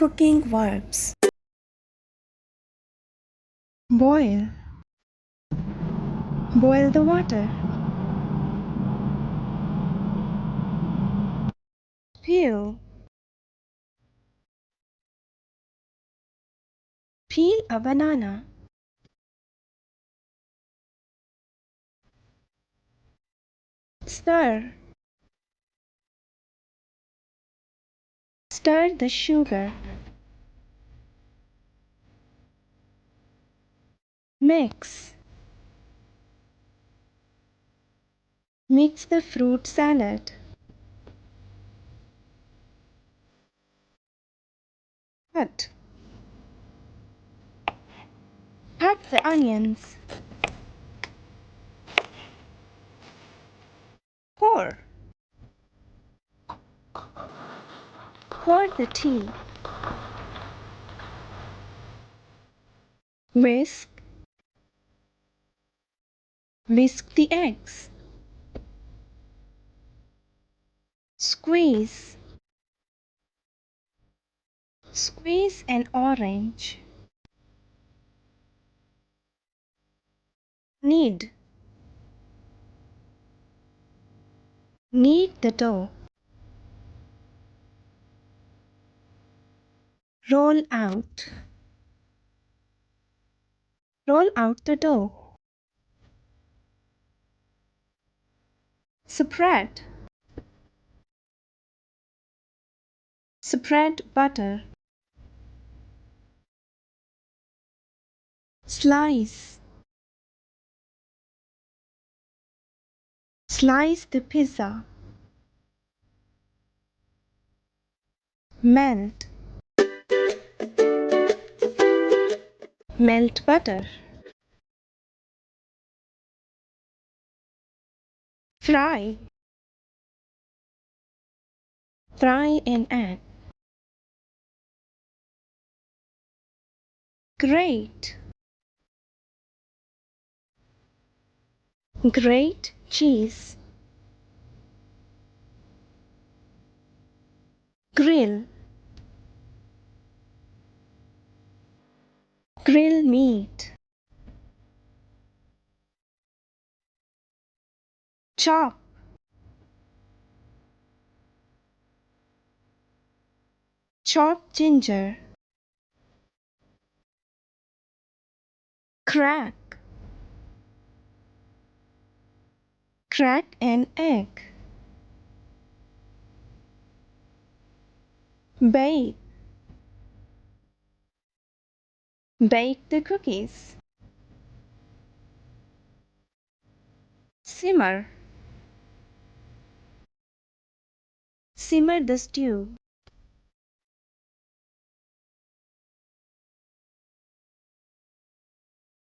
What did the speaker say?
cooking verbs. Boil. Boil the water. Peel. Peel a banana. Stir. Stir the sugar. Mix. Mix the fruit salad. Cut. Cut the onions. Pour. Pour the tea. Whisk. Whisk the eggs. Squeeze. Squeeze an orange. Knead. Knead the dough. Roll out. Roll out the dough. Spread. Spread butter. Slice. Slice the pizza. Melt. Melt butter. Fry. Fry an egg. Grate. Grate cheese. Grill. Grill meat. Chop. Chop ginger. Crack. Crack an egg. Bake. Bake the cookies. Simmer. Simmer the stew.